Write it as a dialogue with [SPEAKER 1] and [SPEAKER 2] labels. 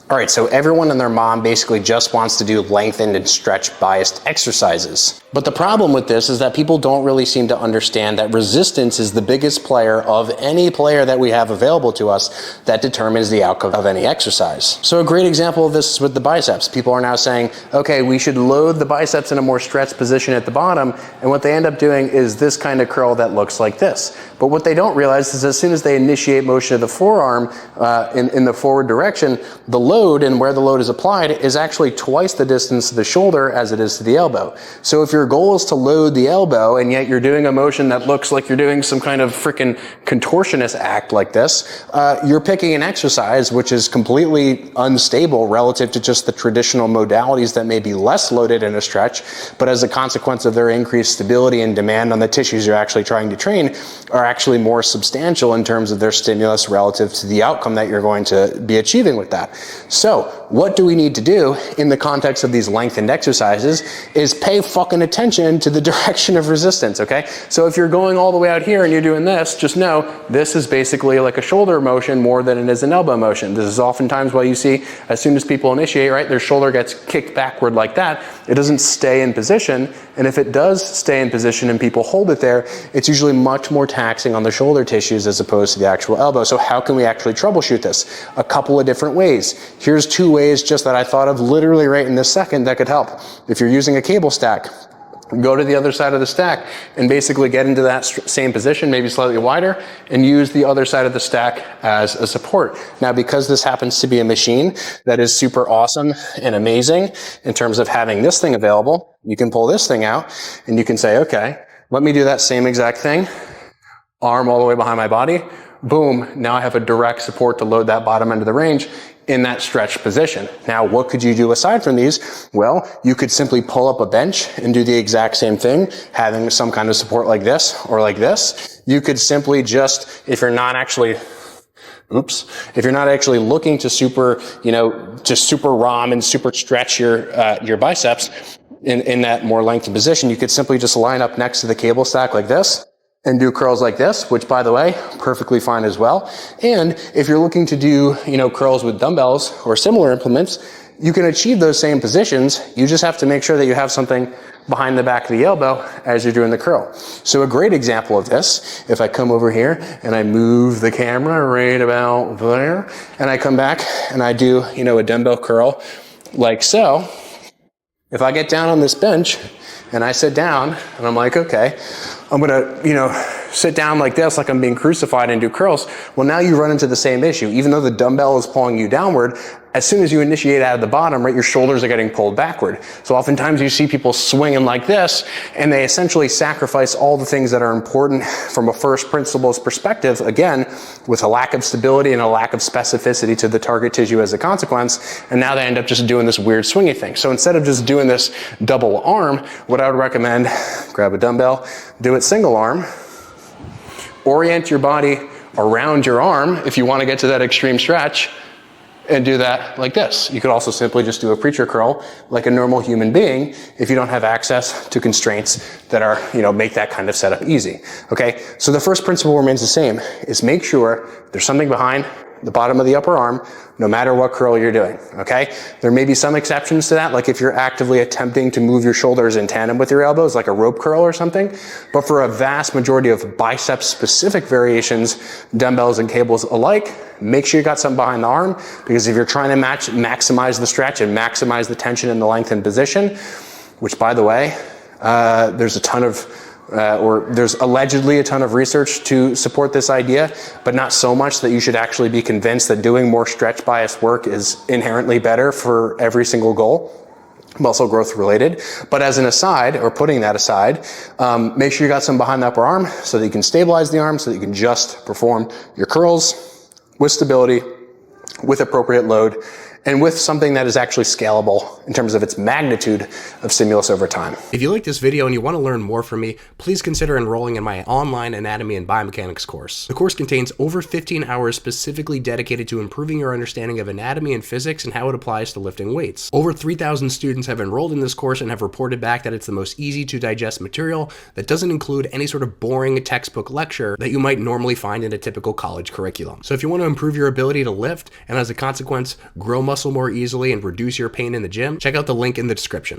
[SPEAKER 1] All right, so everyone and their mom basically just wants to do lengthened and stretch biased exercises. But the problem with this is that people don't really seem to understand that resistance is the biggest player of any player that we have available to us that determines the outcome of any exercise. So a great example of this is with the biceps. People are now saying, okay, we should load the biceps in a more stretched position at the bottom, and what they end up doing is this kind of curl that looks like this. But what they don't realize is as soon as they initiate motion of the forearm in the forward direction, the load and where the load is applied is actually twice the distance to the shoulder as it is to the elbow. So if your goal is to load the elbow and yet you're doing a motion that looks like you're doing some kind of freaking contortionist act like this, you're picking an exercise which is completely unstable relative to just the traditional modalities that may be less loaded in a stretch, but as a consequence of their increased stability and demand on the tissues you're actually trying to train are actually more substantial in terms of their stimulus relative to the outcome that you're going to be achieving with that. So what do we need to do in the context of these lengthened exercises is pay fucking attention to the direction of resistance, okay? So if you're going all the way out here and you're doing this, just know this is basically like a shoulder motion more than it is an elbow motion. This is oftentimes why you see as soon as people initiate, right, their shoulder gets kicked backward like that. It doesn't stay in position, and if it does stay in position and people hold it there, it's usually much more taxing on the shoulder tissues as opposed to the actual elbow. So how can we actually troubleshoot this? A couple of different ways. Here's two ways just that I thought of literally right in this second that could help. If you're using a cable stack, go to the other side of the stack and basically get into that same position, maybe slightly wider, and use the other side of the stack as a support. Now, because this happens to be a machine that is super awesome and amazing in terms of having this thing available, you can pull this thing out and you can say, okay, let me do that same exact thing. Arm all the way behind my body. Boom, now I have a direct support to load that bottom end of the range in that stretched position. Now, what could you do aside from these? Well, you could simply pull up a bench and do the exact same thing, having some kind of support like this or like this. You could simply just, if you're not actually looking to super, just super ROM and super stretch your biceps in that more lengthened position, you could simply just line up next to the cable stack like this and do curls like this, which by the way, perfectly fine as well. And if you're looking to do, curls with dumbbells or similar implements, you can achieve those same positions. You just have to make sure that you have something behind the back of the elbow as you're doing the curl. So a great example of this, if I come over here and I move the camera right about there, and I come back and I do, a dumbbell curl like so. If I get down on this bench and I sit down and I'm like, okay, I'm gonna, sit down like this, like I'm being crucified and do curls. Well, now you run into the same issue. Even though the dumbbell is pulling you downward, as soon as you initiate out of the bottom, right, your shoulders are getting pulled backward. So oftentimes you see people swinging like this, and they essentially sacrifice all the things that are important from a first principles perspective, again, with a lack of stability and a lack of specificity to the target tissue as a consequence, and now they end up just doing this weird swingy thing. So instead of just doing this double arm, what I would recommend, grab a dumbbell, do it single arm, orient your body around your arm if you want to get to that extreme stretch, and do that like this. You could also simply just do a preacher curl like a normal human being if you don't have access to constraints that are, make that kind of setup easy. Okay, so the first principle remains the same, is make sure there's something behind the bottom of the upper arm, no matter what curl you're doing, okay? There may be some exceptions to that, like if you're actively attempting to move your shoulders in tandem with your elbows, like a rope curl or something. But for a vast majority of bicep-specific variations, dumbbells and cables alike, make sure you got something behind the arm, because if you're trying to maximize the stretch and maximize the tension in the lengthened position, which by the way, there's allegedly a ton of research to support this idea, but not so much that you should actually be convinced that doing more stretch bias work is inherently better for every single goal, muscle growth related. But as an aside, or putting that aside, make sure you got some behind the upper arm so that you can stabilize the arm, so that you can just perform your curls with stability, with appropriate load, and with something that is actually scalable in terms of its magnitude of stimulus over time.
[SPEAKER 2] If you like this video and you want to learn more from me, please consider enrolling in my online anatomy and biomechanics course. The course contains over 15 hours specifically dedicated to improving your understanding of anatomy and physics and how it applies to lifting weights. Over 3,000 students have enrolled in this course and have reported back that it's the most easy to digest material that doesn't include any sort of boring textbook lecture that you might normally find in a typical college curriculum. So if you want to improve your ability to lift and as a consequence grow muscle muscle more easily and reduce your pain in the gym, check out the link in the description.